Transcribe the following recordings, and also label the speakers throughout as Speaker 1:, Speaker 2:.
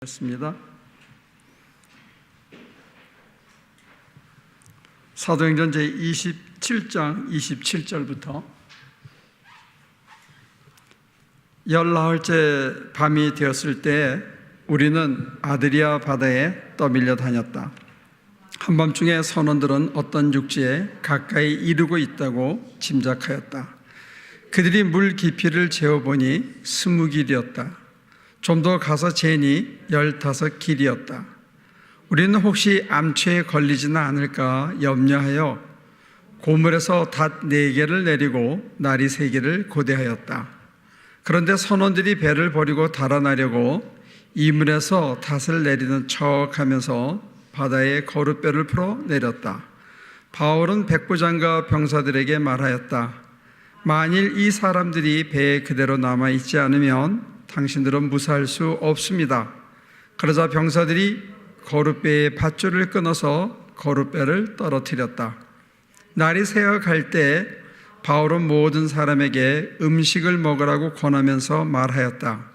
Speaker 1: 습니다. 사도행전 제27장 27절부터 열나흘째 밤이 되었을 때 우리는 아드리아 바다에 떠밀려 다녔다. 한밤중에 선원들은 어떤 육지에 가까이 이르고 있다고 짐작하였다. 그들이 물 깊이를 재어보니 20길이었다. 좀 더 가서 재니 15길이었다. 우리는 혹시 암초에 걸리지는 않을까 염려하여 고물에서 닷 4개를 내리고 나리 3개를 고대하였다. 그런데 선원들이 배를 버리고 달아나려고 이물에서 닷을 내리는 척하면서 바다에 거룻배를 풀어 내렸다. 바울은 백부장과 병사들에게 말하였다. 만일 이 사람들이 배에 그대로 남아있지 않으면 당신들은 무사할 수 없습니다. 그러자 병사들이 거룻배의 밧줄을 끊어서 거룻배를 떨어뜨렸다. 날이 새어 갈 때 바울은 모든 사람에게 음식을 먹으라고 권하면서 말하였다.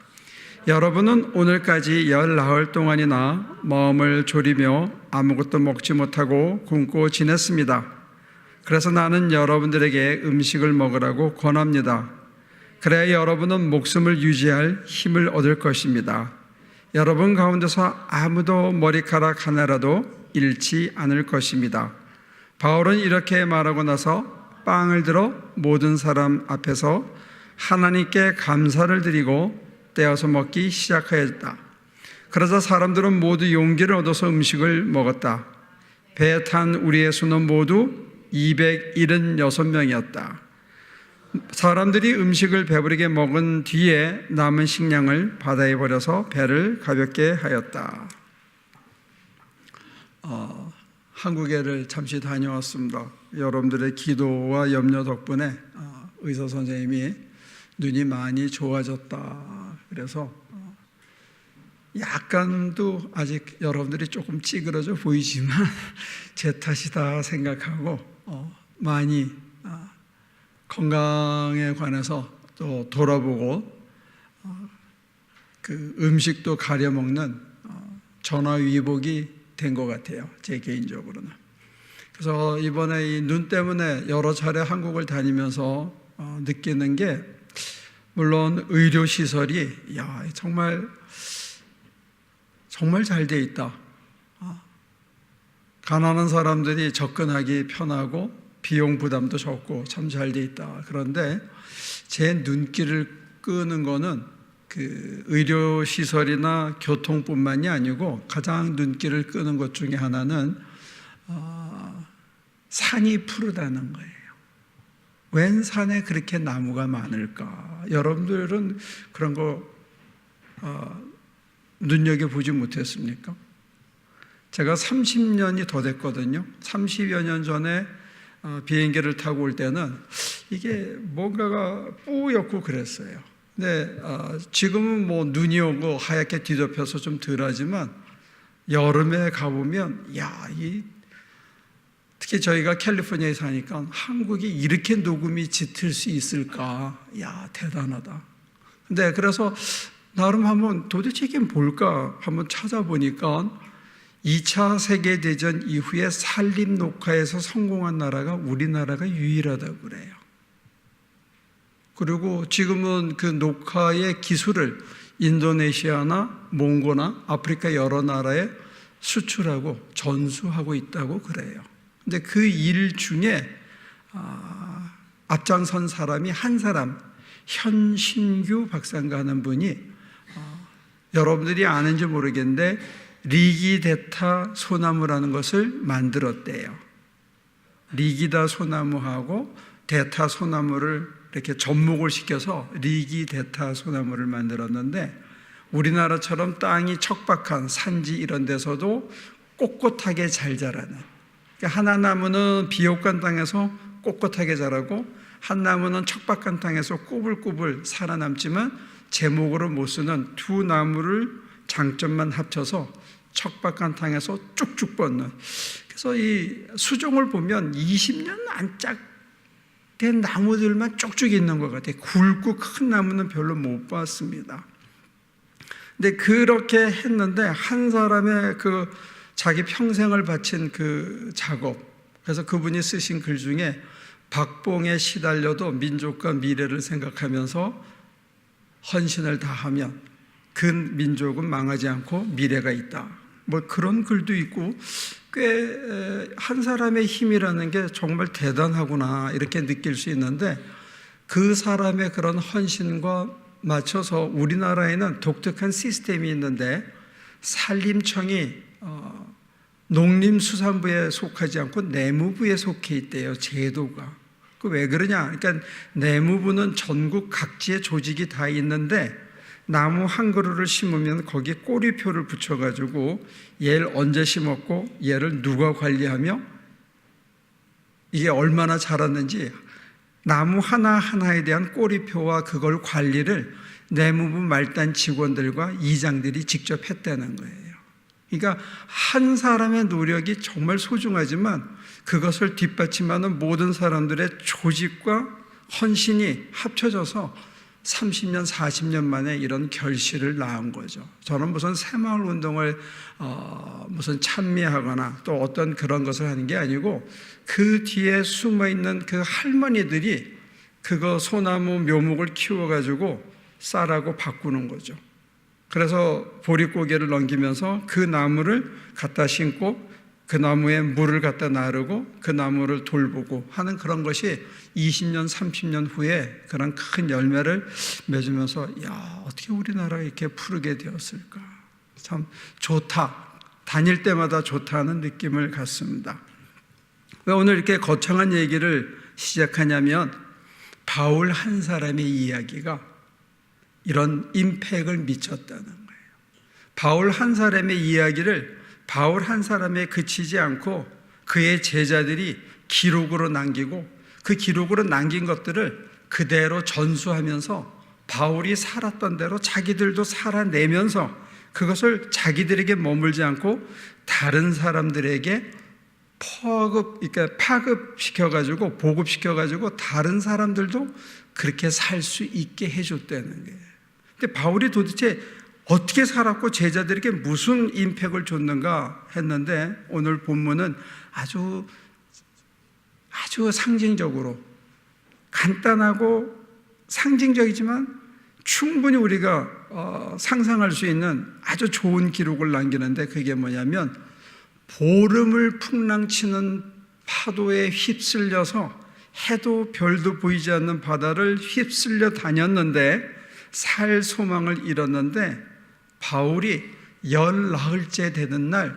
Speaker 1: 여러분은 오늘까지 19 동안이나 마음을 졸이며 아무것도 먹지 못하고 굶고 지냈습니다. 그래서 나는 여러분들에게 음식을 먹으라고 권합니다. 그래야 여러분은 목숨을 유지할 힘을 얻을 것입니다. 여러분 가운데서 아무도 머리카락 하나라도 잃지 않을 것입니다. 바울은 이렇게 말하고 나서 빵을 들어 모든 사람 앞에서 하나님께 감사를 드리고 떼어서 먹기 시작하였다. 그러자 사람들은 모두 용기를 얻어서 음식을 먹었다. 배에 탄 우리의 수는 모두 276명이었다. 사람들이 음식을 배부르게 먹은 뒤에 남은 식량을 바다에 버려서 배를 가볍게 하였다. 한국에를 잠시 다녀왔습니다. 여러분들의 기도와 염려 덕분에 의사 선생님이 눈이 많이 좋아졌다. 그래서 약간도 아직 여러분들이 조금 찌그러져 보이지만 제 탓이다 생각하고 많이 건강에 관해서 또 돌아보고 그 음식도 가려 먹는 전화위복이 된 것 같아요. 제 개인적으로는. 그래서 이번에 이 눈 때문에 여러 차례 한국을 다니면서 느끼는 게, 물론 의료시설이 정말 잘 돼 있다. 가난한 사람들이 접근하기 편하고 비용 부담도 적고 참 잘 돼 있다. 그런데 제 눈길을 끄는 거는 그 의료시설이나 교통뿐만이 아니고 가장 눈길을 끄는 것 중에 하나는 산이 푸르다는 거예요. 웬 산에 그렇게 나무가 많을까? 여러분들은 그런 거 눈여겨보지 못했습니까? 제가 30년이 더 됐거든요. 30여 년 전에 비행기를 타고 올 때는 이게 뭔가가 뿌옇고 그랬어요. 근데 지금은 뭐 눈이 오고 하얗게 뒤덮여서 좀 덜하지만 여름에 가보면 특히 저희가 캘리포니아에 사니까 한국이 이렇게 녹음이 짙을 수 있을까? 대단하다. 근데 그래서 나름 한번 도대체 이게 뭘까 한번 찾아보니까 2차 세계대전 이후에 산림 녹화에서 성공한 나라가 우리나라가 유일하다고 그래요. 그리고 지금은 그 녹화의 기술을 인도네시아나 몽고나 아프리카 여러 나라에 수출하고 전수하고 있다고 그래요. 근데 그 일 중에 앞장선 사람이 한 사람, 현신규 박사인가 하는 분이 여러분들이 아는지 모르겠는데 리기데타 소나무라는 것을 만들었대요. 리기다 소나무하고 데타 소나무를 이렇게 접목을 시켜서 리기데타 소나무를 만들었는데, 우리나라처럼 땅이 척박한 산지 이런 데서도 꼿꼿하게 잘 자라는, 하나 나무는 비옥한 땅에서 꼿꼿하게 자라고 한 나무는 척박한 땅에서 꾸불꾸불 살아남지만 제목으로 못 쓰는 두 나무를 장점만 합쳐서 척박한 땅에서 쭉쭉 뻗는. 그래서 이 수종을 보면 20년 안짝 된 나무들만 쭉쭉 있는 것 같아요. 굵고 큰 나무는 별로 못 봤습니다. 근데 그렇게 했는데 한 사람의 그 자기 평생을 바친 그 작업, 그래서 그분이 쓰신 글 중에 박봉에 시달려도 민족과 미래를 생각하면서 헌신을 다하면 그 민족은 망하지 않고 미래가 있다. 뭐 그런 글도 있고, 꽤 한 사람의 힘이라는 게 정말 대단하구나 이렇게 느낄 수 있는데, 그 사람의 그런 헌신과 맞춰서 우리나라에는 독특한 시스템이 있는데, 산림청이 농림수산부에 속하지 않고 내무부에 속해 있대요. 제도가. 그 왜 그러냐? 그러니까 내무부는 전국 각지의 조직이 다 있는데, 나무 한 그루를 심으면 거기에 꼬리표를 붙여가지고 얘를 언제 심었고 얘를 누가 관리하며 이게 얼마나 자랐는지 나무 하나하나에 대한 꼬리표와 그걸 관리를 내무부 말단 직원들과 이장들이 직접 했다는 거예요. 그러니까 한 사람의 노력이 정말 소중하지만 그것을 뒷받침하는 모든 사람들의 조직과 헌신이 합쳐져서 30년, 40년 만에 이런 결실을 낳은 거죠. 저는 무슨 새마을 운동을 무슨 찬미하거나 또 어떤 그런 것을 하는 게 아니고, 그 뒤에 숨어있는 그 할머니들이 그거 소나무 묘목을 키워가지고 쌀하고 바꾸는 거죠. 그래서 보릿고개를 넘기면서 그 나무를 갖다 심고 그 나무에 물을 갖다 나르고 그 나무를 돌보고 하는 그런 것이 20년, 30년 후에 그런 큰 열매를 맺으면서, 야, 어떻게 우리나라가 이렇게 푸르게 되었을까? 참 좋다. 다닐 때마다 좋다는 느낌을 갖습니다. 왜 오늘 이렇게 거창한 얘기를 시작하냐면, 바울 한 사람의 이야기가 이런 임팩을 미쳤다는 거예요. 바울 한 사람의 이야기를 바울 한 사람에 그치지 않고 그의 제자들이 기록으로 남기고, 그 기록으로 남긴 것들을 그대로 전수하면서 바울이 살았던 대로 자기들도 살아내면서 그것을 자기들에게 머물지 않고 다른 사람들에게 파급시켜가지고 보급시켜가지고 다른 사람들도 그렇게 살 수 있게 해줬다는 거예요. 근데 바울이 도대체 어떻게 살았고 제자들에게 무슨 임팩을 줬는가 했는데, 오늘 본문은 아주 상징적으로, 간단하고 상징적이지만 충분히 우리가 상상할 수 있는 아주 좋은 기록을 남기는데, 그게 뭐냐면 보름을 풍랑치는 파도에 휩쓸려서 해도 별도 보이지 않는 바다를 휩쓸려 다녔는데 살 소망을 잃었는데, 바울이 19일째 되는 날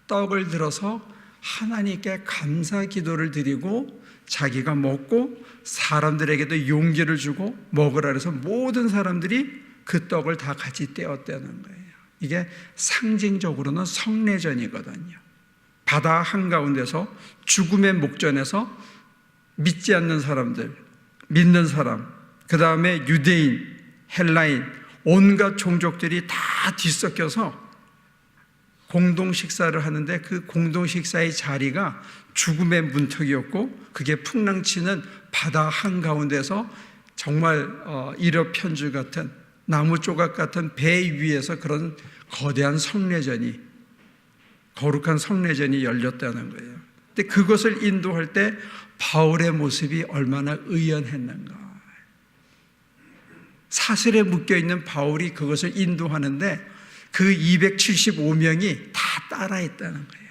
Speaker 1: 떡을 들어서 하나님께 감사 기도를 드리고 자기가 먹고 사람들에게도 용기를 주고 먹으라 그래서 모든 사람들이 그 떡을 다 같이 떼었다는 거예요. 이게 상징적으로는 성례전이거든요. 바다 한가운데서 죽음의 목전에서 믿지 않는 사람들, 믿는 사람, 그 다음에 유대인, 헬라인, 온갖 종족들이 다 뒤섞여서 공동 식사를 하는데, 그 공동 식사의 자리가 죽음의 문턱이었고, 그게 풍랑치는 바다 한가운데서 정말 일엽편주 같은 나무 조각 같은 배 위에서 그런 거대한 성례전이, 거룩한 성례전이 열렸다는 거예요. 근데 그것을 인도할 때 바울의 모습이 얼마나 의연했는가. 사슬에 묶여있는 바울이 그것을 인도하는데 그 275명이 다 따라했다는 거예요.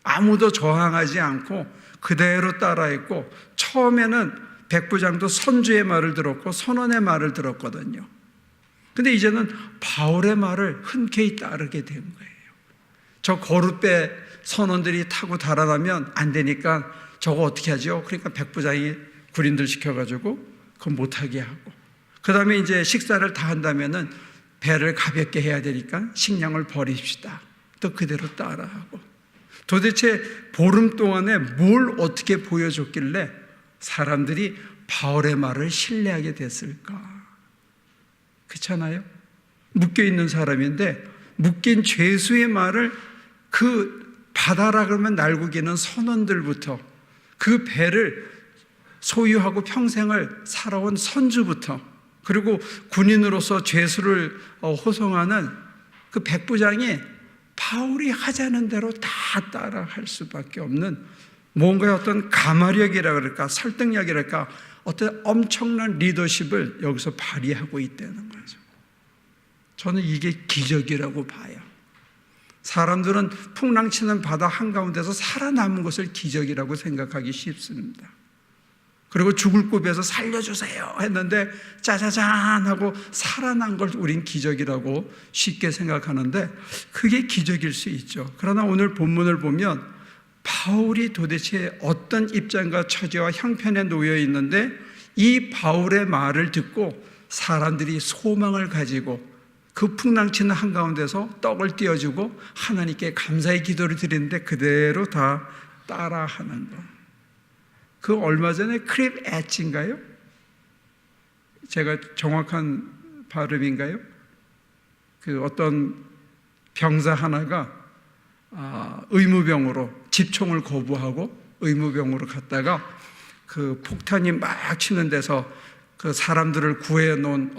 Speaker 1: 아무도 저항하지 않고 그대로 따라했고, 처음에는 백부장도 선주의 말을 들었고 선원의 말을 들었거든요. 근데 이제는 바울의 말을 흔쾌히 따르게 된 거예요. 저 거룻배 선원들이 타고 달아나면 안 되니까 저거 어떻게 하죠? 그러니까 백부장이 군인들 시켜가지고 그건 못하게 하고, 그 다음에 이제 식사를 다 한다면은 배를 가볍게 해야 되니까 식량을 버립시다. 또 그대로 따라하고. 도대체 보름 동안에 뭘 어떻게 보여줬길래 사람들이 바울의 말을 신뢰하게 됐을까? 그렇잖아요? 묶여있는 사람인데 묶인 죄수의 말을 그 바다라 그러면 날고기는 선원들부터, 그 배를 소유하고 평생을 살아온 선주부터, 그리고 군인으로서 죄수를 호송하는 그 백부장이 바울이 하자는 대로 다 따라할 수밖에 없는 뭔가의 어떤 가마력이라 그럴까, 설득력이랄까, 어떤 엄청난 리더십을 여기서 발휘하고 있다는 거죠. 저는 이게 기적이라고 봐요. 사람들은 풍랑치는 바다 한가운데서 살아남은 것을 기적이라고 생각하기 쉽습니다. 그리고 죽을 고비에서 살려주세요 했는데 짜자잔 하고 살아난 걸 우린 기적이라고 쉽게 생각하는데 그게 기적일 수 있죠. 그러나 오늘 본문을 보면 바울이 도대체 어떤 입장과 처지와 형편에 놓여 있는데 이 바울의 말을 듣고 사람들이 소망을 가지고 그 풍랑치는 한가운데서 떡을 띄워주고 하나님께 감사의 기도를 드리는데 그대로 다 따라하는 것. 그 얼마 전에 크립 엣지인가요? 제가 정확한 발음인가요? 그 어떤 병사 하나가 의무병으로 집총을 거부하고 의무병으로 갔다가 그 폭탄이 막 치는 데서 그 사람들을 구해 놓은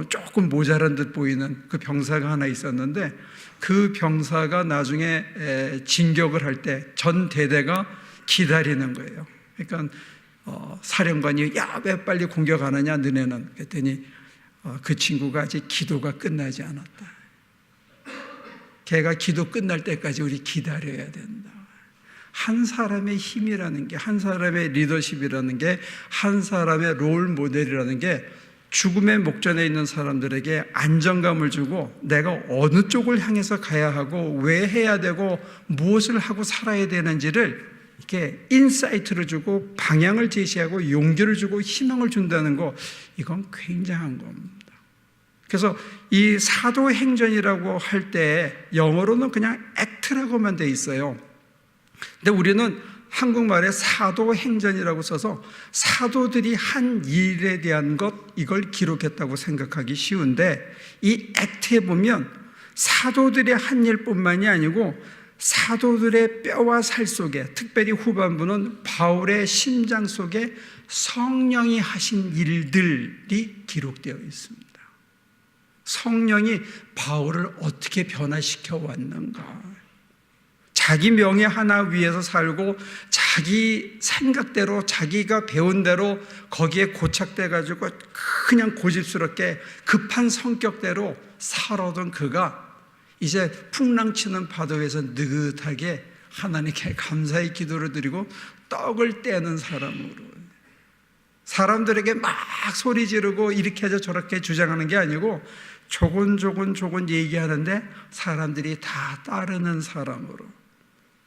Speaker 1: 조금 모자란 듯 보이는 그 병사가 하나 있었는데 그 병사가 나중에 진격을 할 때 전 대대가 기다리는 거예요. 그러니까 사령관이 야, 왜 빨리 공격 안 하냐 너네는 그랬더니 그 친구가 아직 기도가 끝나지 않았다. 걔가 기도 끝날 때까지 우리 기다려야 된다. 한 사람의 힘이라는 게, 한 사람의 리더십이라는 게, 한 사람의 롤 모델이라는 게 죽음의 목전에 있는 사람들에게 안정감을 주고 내가 어느 쪽을 향해서 가야 하고 왜 해야 되고 무엇을 하고 살아야 되는지를 이렇게 인사이트를 주고 방향을 제시하고 용기를 주고 희망을 준다는 거, 이건 굉장한 겁니다. 그래서 이 사도행전이라고 할 때 영어로는 그냥 액트라고만 돼 있어요. 근데 우리는 한국말에 사도행전이라고 써서 사도들이 한 일에 대한 것, 이걸 기록했다고 생각하기 쉬운데 이 액트에 보면 사도들의 한 일뿐만이 아니고 사도들의 뼈와 살 속에, 특별히 후반부는 바울의 심장 속에 성령이 하신 일들이 기록되어 있습니다. 성령이 바울을 어떻게 변화시켜 왔는가. 자기 명예 하나 위에서 살고 자기 생각대로 자기가 배운 대로 거기에 고착돼 가지고 그냥 고집스럽게 급한 성격대로 살아오던 그가 이제 풍랑치는 파도 위에서 느긋하게 하나님께 감사의 기도를 드리고 떡을 떼는 사람으로, 사람들에게 막 소리 지르고 이렇게 해서 저렇게 주장하는 게 아니고 조곤조곤 얘기하는데 사람들이 다 따르는 사람으로,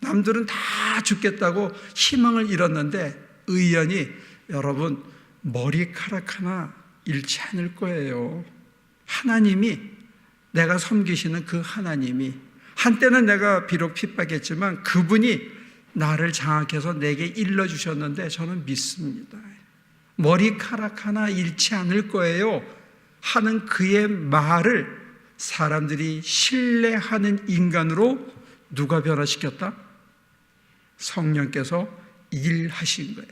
Speaker 1: 남들은 다 죽겠다고 희망을 잃었는데 의연히, 여러분 머리카락 하나 잃지 않을 거예요. 하나님이, 내가 섬기시는 그 하나님이, 한때는 내가 비록 핍박했지만 그분이 나를 장악해서 내게 일러주셨는데 저는 믿습니다. 머리카락 하나 잃지 않을 거예요 하는 그의 말을 사람들이 신뢰하는 인간으로 누가 변화시켰다? 성령께서 일하신 거예요.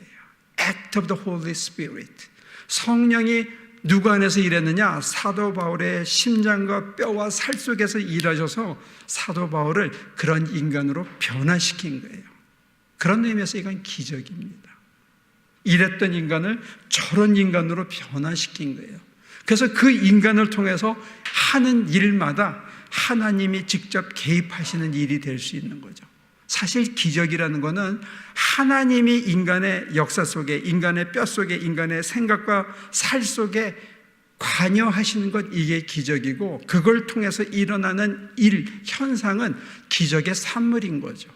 Speaker 1: Act of the Holy Spirit. 성령이 누구 안에서 일했느냐? 사도 바울의 심장과 뼈와 살 속에서 일하셔서 사도 바울을 그런 인간으로 변화시킨 거예요. 그런 의미에서 이건 기적입니다. 이랬던 인간을 저런 인간으로 변화시킨 거예요. 그래서 그 인간을 통해서 하는 일마다 하나님이 직접 개입하시는 일이 될 수 있는 거죠. 사실 기적이라는 것은 하나님이 인간의 역사 속에, 인간의 뼈 속에, 인간의 생각과 살 속에 관여하시는 것, 이게 기적이고, 그걸 통해서 일어나는 일, 현상은 기적의 산물인 거죠.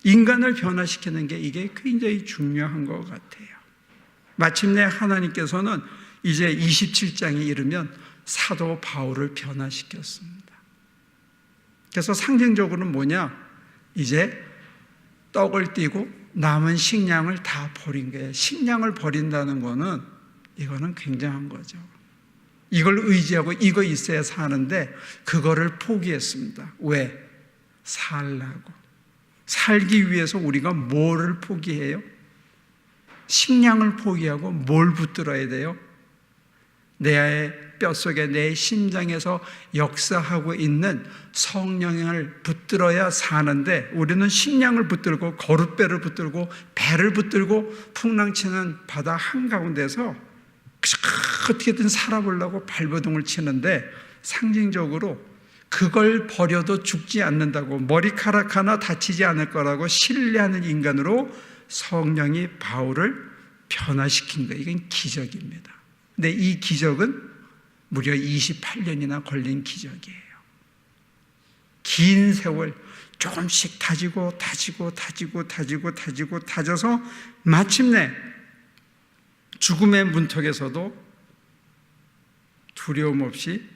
Speaker 1: 인간을 변화시키는 게 이게 굉장히 중요한 것 같아요. 마침내 하나님께서는 이제 27장에 이르면 사도 바울을 변화시켰습니다. 그래서 상징적으로는 뭐냐? 이제 떡을 띄고 남은 식량을 다 버린 거예요. 식량을 버린다는 거는, 이거는 굉장한 거죠. 이걸 의지하고 이거 있어야 사는데 그거를 포기했습니다. 왜? 살라고. 살기 위해서 우리가 뭐를 포기해요? 식량을 포기하고 뭘 붙들어야 돼요? 내 뼛속에, 내 심장에서 역사하고 있는 성령을 붙들어야 사는데, 우리는 식량을 붙들고 거룻배를 붙들고 배를 붙들고 풍랑치는 바다 한가운데서 어떻게든 살아보려고 발버둥을 치는데, 상징적으로 그걸 버려도 죽지 않는다고, 머리카락 하나 다치지 않을 거라고 신뢰하는 인간으로 성령이 바울을 변화시킨 거예요. 이건 기적입니다. 근데 이 기적은 무려 28년이나 걸린 기적이에요. 긴 세월 조금씩 다져서 마침내 죽음의 문턱에서도 두려움 없이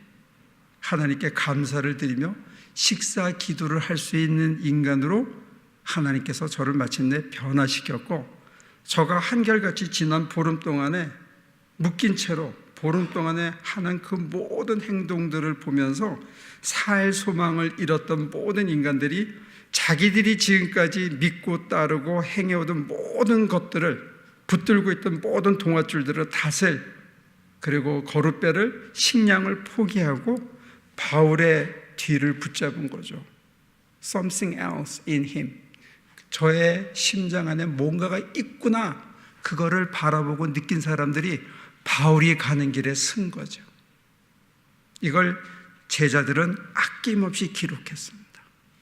Speaker 1: 하나님께 감사를 드리며 식사 기도를 할 수 있는 인간으로 하나님께서 저를 마침내 변화시켰고, 저가 한결같이 지난 보름 동안에 묶인 채로 보름 동안에 하는 그 모든 행동들을 보면서 살 소망을 잃었던 모든 인간들이 자기들이 지금까지 믿고 따르고 행해오던 모든 것들을, 붙들고 있던 모든 동아줄들을 닷을, 그리고 거룻배를, 식량을 포기하고 바울의 뒤를 붙잡은 거죠. Something else in him. 저의 심장 안에 뭔가가 있구나, 그거를 바라보고 느낀 사람들이 바울이 가는 길에 쓴 거죠. 이걸 제자들은 아낌없이 기록했습니다.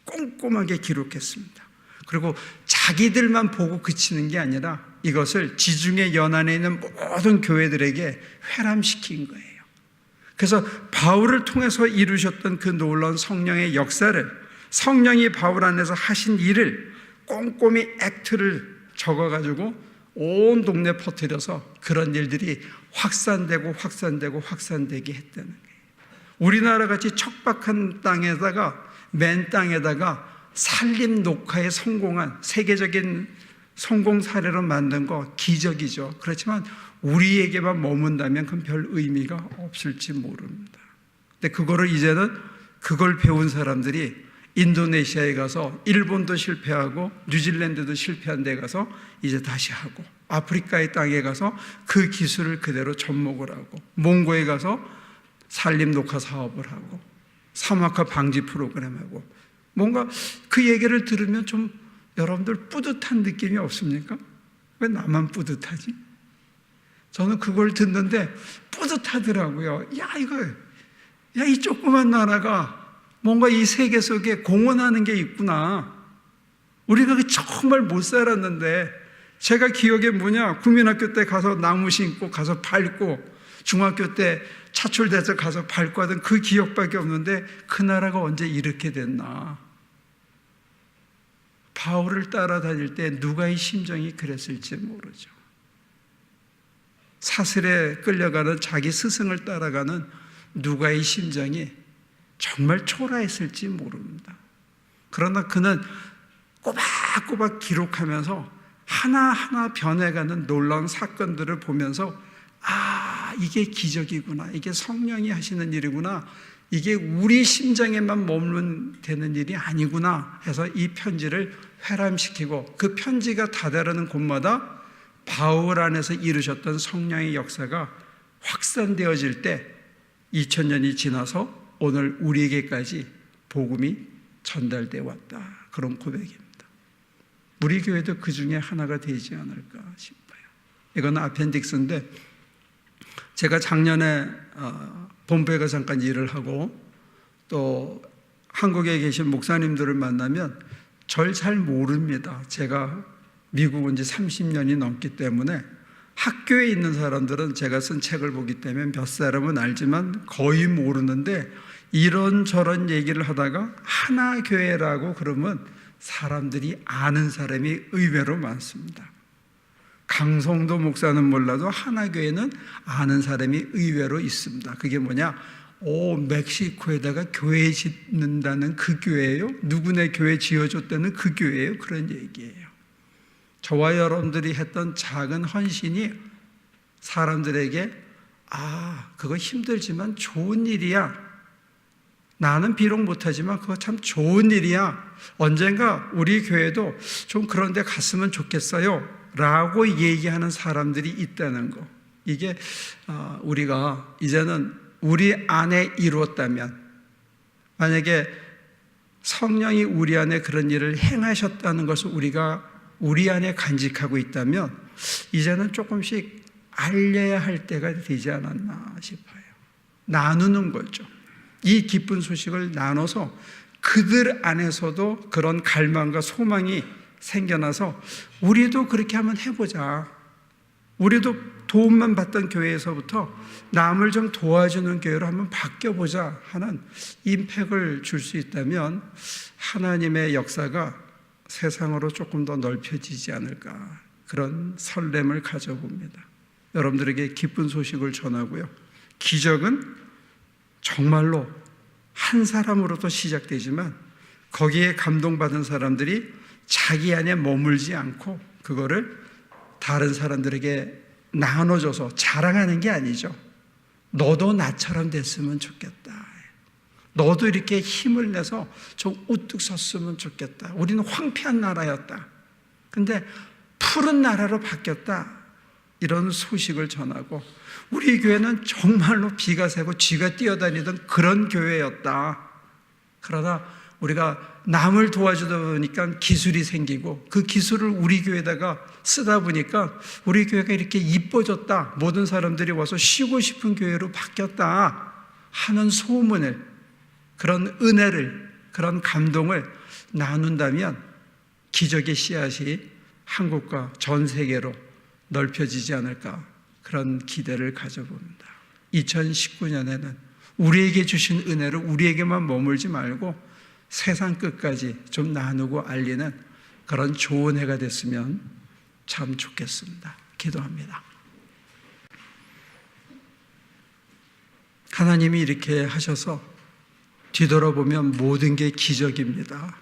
Speaker 1: 꼼꼼하게 기록했습니다. 그리고 자기들만 보고 그치는 게 아니라 이것을 지중해 연안에 있는 모든 교회들에게 회람시킨 거예요. 그래서 바울을 통해서 이루셨던 그 놀라운 성령의 역사를, 성령이 바울 안에서 하신 일을 꼼꼼히 액트를 적어가지고 온 동네 퍼뜨려서 그런 일들이 확산되게 했다는 거예요. 우리나라같이 척박한 땅에다가, 맨 땅에다가 산림 녹화에 성공한 세계적인 성공 사례로 만든 거 기적이죠. 그렇지만 우리에게만 머문다면 그건 별 의미가 없을지 모릅니다. 근데 그거를 이제는 그걸 배운 사람들이 인도네시아에 가서, 일본도 실패하고 뉴질랜드도 실패한 데 가서 이제 다시 하고, 아프리카의 땅에 가서 그 기술을 그대로 접목을 하고, 몽고에 가서 산림 녹화 사업을 하고, 사막화 방지 프로그램하고, 뭔가 그 얘기를 들으면 좀 여러분들 뿌듯한 느낌이 없습니까? 왜 나만 뿌듯하지? 저는 그걸 듣는데 뿌듯하더라고요. 이 조그만 나라가 뭔가 이 세계 속에 공헌하는 게 있구나. 우리가 정말 못 살았는데, 제가 기억에 국민학교 때 가서 나무 심고 가서 밟고, 중학교 때 차출돼서 가서 밟고 하던 그 기억밖에 없는데 그 나라가 언제 이렇게 됐나. 바울을 따라다닐 때 누가 이 심정이 그랬을지 모르죠. 사슬에 끌려가는 자기 스승을 따라가는 누가의 심정이 정말 초라했을지 모릅니다. 그러나 그는 꼬박꼬박 기록하면서 하나하나 변해가는 놀라운 사건들을 보면서, 이게 기적이구나, 이게 성령이 하시는 일이구나, 이게 우리 심장에만 머무르면 되는 일이 아니구나 해서 이 편지를 회람시키고, 그 편지가 다다르는 곳마다 바울 안에서 이루셨던 성령의 역사가 확산되어질 때 2000년이 지나서 오늘 우리에게까지 복음이 전달되어 왔다, 그런 고백입니다. 우리 교회도 그 중에 하나가 되지 않을까 싶어요. 이건 아펜딕스인데, 제가 작년에 본부에 가서 잠깐 일을 하고 또 한국에 계신 목사님들을 만나면 절 잘 모릅니다. 제가 미국 온 지 30년이 넘기 때문에 학교에 있는 사람들은 제가 쓴 책을 보기 때문에 몇 사람은 알지만 거의 모르는데, 이런저런 얘기를 하다가 하나교회라고 그러면 사람들이 아는 사람이 의외로 많습니다. 강성도 목사는 몰라도 하나교회는 아는 사람이 의외로 있습니다. 그게 뭐냐? 멕시코에다가 교회 짓는다는 그 교회예요? 누구네 교회 지어줬다는 그 교회예요? 그런 얘기예요. 저와 여러분들이 했던 작은 헌신이 사람들에게 그거 힘들지만 좋은 일이야, 나는 비록 못하지만 그거 참 좋은 일이야, 언젠가 우리 교회도 좀 그런 데 갔으면 좋겠어요 라고 얘기하는 사람들이 있다는 거, 이게 우리가 이제는 우리 안에 이루었다면, 만약에 성령이 우리 안에 그런 일을 행하셨다는 것을 우리가 우리 안에 간직하고 있다면 이제는 조금씩 알려야 할 때가 되지 않았나 싶어요. 나누는 거죠. 이 기쁜 소식을 나눠서 그들 안에서도 그런 갈망과 소망이 생겨나서 우리도 그렇게 한번 해보자. 우리도 도움만 받던 교회에서부터 남을 좀 도와주는 교회로 한번 바뀌어보자 하는 임팩을 줄 수 있다면 하나님의 역사가 세상으로 조금 더 넓혀지지 않을까, 그런 설렘을 가져봅니다. 여러분들에게 기쁜 소식을 전하고요, 기적은 정말로 한 사람으로도 시작되지만 거기에 감동받은 사람들이 자기 안에 머물지 않고 그거를 다른 사람들에게 나눠줘서 자랑하는 게 아니죠. 너도 나처럼 됐으면 좋겠다. 너도 이렇게 힘을 내서 좀 우뚝 섰으면 좋겠다. 우리는 황폐한 나라였다. 근데 푸른 나라로 바뀌었다. 이런 소식을 전하고, 우리 교회는 정말로 비가 새고 쥐가 뛰어다니던 그런 교회였다. 그러나 우리가 남을 도와주다 보니까 기술이 생기고 그 기술을 우리 교회에다가 쓰다 보니까 우리 교회가 이렇게 이뻐졌다. 모든 사람들이 와서 쉬고 싶은 교회로 바뀌었다 하는 소문을, 그런 은혜를, 그런 감동을 나눈다면 기적의 씨앗이 한국과 전 세계로 넓혀지지 않을까, 그런 기대를 가져봅니다. 2019년에는 우리에게 주신 은혜를 우리에게만 머물지 말고 세상 끝까지 좀 나누고 알리는 그런 좋은 해가 됐으면 참 좋겠습니다. 기도합니다. 하나님이 이렇게 하셔서 뒤돌아보면 모든 게 기적입니다.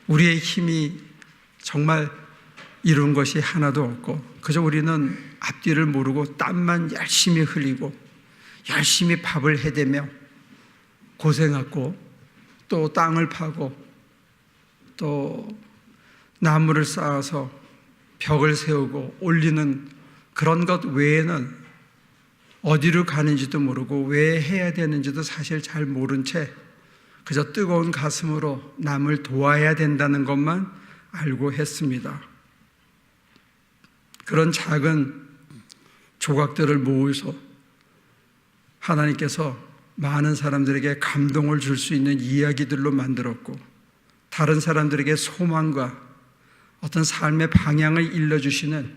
Speaker 1: 우리의 힘이 정말 이룬 것이 하나도 없고 그저 우리는 앞뒤를 모르고 땀만 열심히 흘리고 열심히 밥을 해대며 고생하고 또 땅을 파고 또 나무를 쌓아서 벽을 세우고 올리는 그런 것 외에는 어디로 가는지도 모르고 왜 해야 되는지도 사실 잘 모른 채 그저 뜨거운 가슴으로 남을 도와야 된다는 것만 알고 했습니다. 그런 작은 조각들을 모으서 하나님께서 많은 사람들에게 감동을 줄 수 있는 이야기들로 만들었고 다른 사람들에게 소망과 어떤 삶의 방향을 일러주시는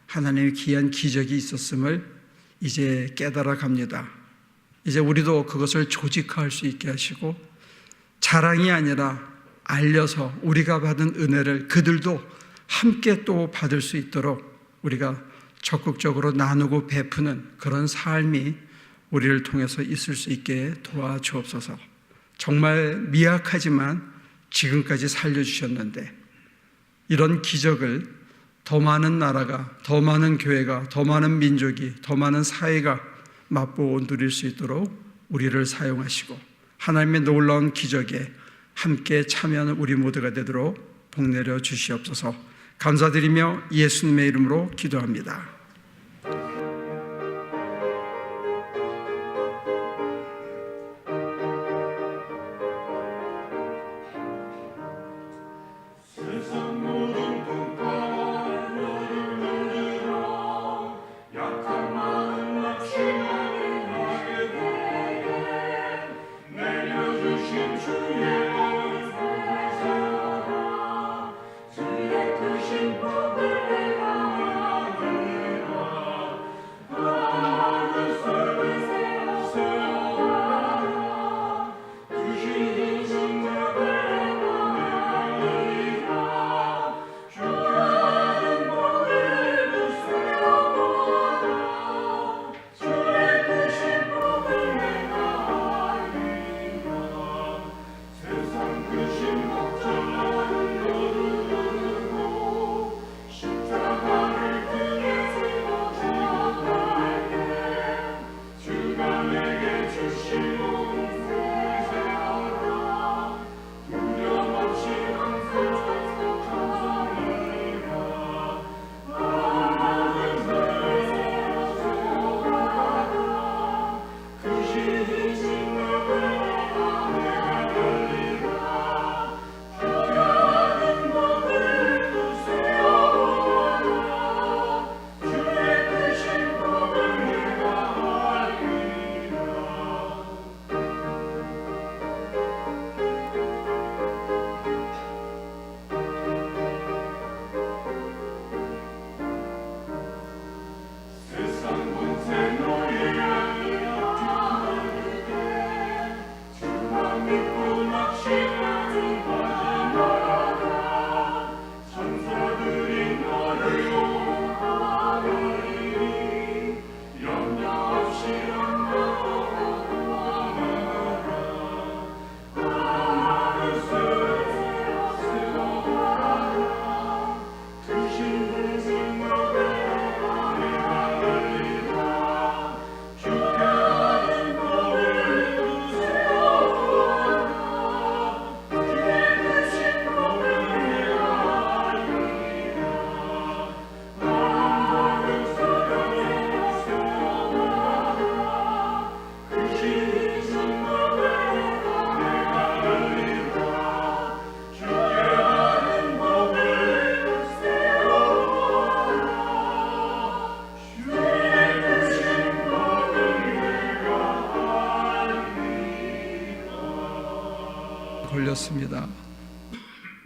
Speaker 1: 하나님의 귀한 기적이 있었음을 이제 깨달아 갑니다. 이제 우리도 그것을 조직화할 수 있게 하시고 자랑이 아니라 알려서 우리가 받은 은혜를 그들도 함께 또 받을 수 있도록 우리가 적극적으로 나누고 베푸는 그런 삶이 우리를 통해서 있을 수 있게 도와주옵소서. 정말 미약하지만 지금까지 살려주셨는데 이런 기적을 더 많은 나라가, 더 많은 교회가, 더 많은 민족이, 더 많은 사회가 맛보고 누릴 수 있도록 우리를 사용하시고 하나님의 놀라운 기적에 함께 참여하는 우리 모두가 되도록 복내려 주시옵소서. 감사드리며 예수님의 이름으로 기도합니다.
Speaker 2: 주의 크신 복을 내가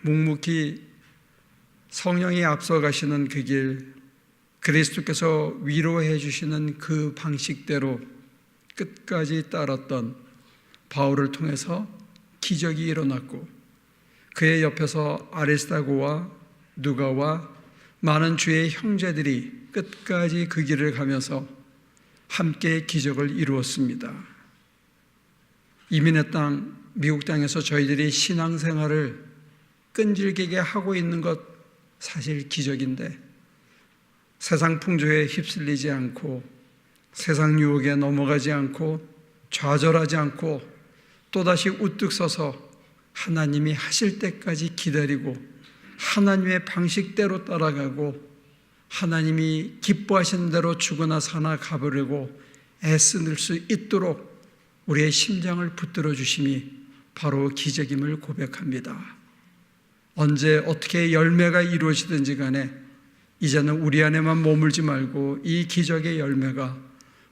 Speaker 1: 묵묵히 성령이 앞서가시는 그 길, 그리스도께서 위로해 주시는 그 방식대로 끝까지 따랐던 바울을 통해서 기적이 일어났고, 그의 옆에서 아리스다고와 누가와 많은 주의 형제들이 끝까지 그 길을 가면서 함께 기적을 이루었습니다. 이민의 땅, 미국 땅에서 저희들이 신앙생활을 끈질기게 하고 있는 것 사실 기적인데, 세상 풍조에 휩쓸리지 않고 세상 유혹에 넘어가지 않고 좌절하지 않고 또다시 우뚝 서서 하나님이 하실 때까지 기다리고 하나님의 방식대로 따라가고 하나님이 기뻐하시는 대로 죽으나 사나 가버리고 애쓰는 수 있도록 우리의 심장을 붙들어 주심이 바로 기적임을 고백합니다. 언제 어떻게 열매가 이루어지든지 간에 이제는 우리 안에만 머물지 말고 이 기적의 열매가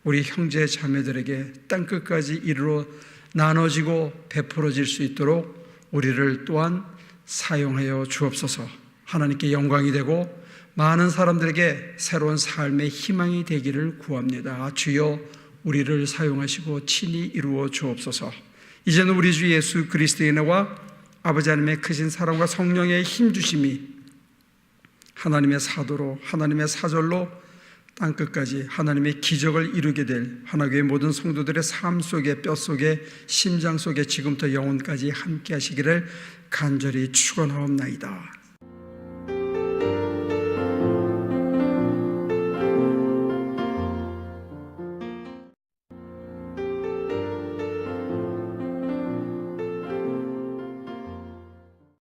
Speaker 1: 우리 형제 자매들에게 땅끝까지 이르러 나눠지고 베풀어질 수 있도록 우리를 또한 사용하여 주옵소서. 하나님께 영광이 되고 많은 사람들에게 새로운 삶의 희망이 되기를 구합니다. 주여, 우리를 사용하시고 친히 이루어 주옵소서. 이제는 우리 주 예수 그리스도의 은혜와 아버지 하나님의 크신 사랑과 성령의 힘주심이 하나님의 사도로, 하나님의 사절로 땅끝까지 하나님의 기적을 이루게 될 하나교회 모든 성도들의 삶 속에, 뼈 속에, 심장 속에 지금부터 영혼까지 함께 하시기를 간절히 축원하옵나이다.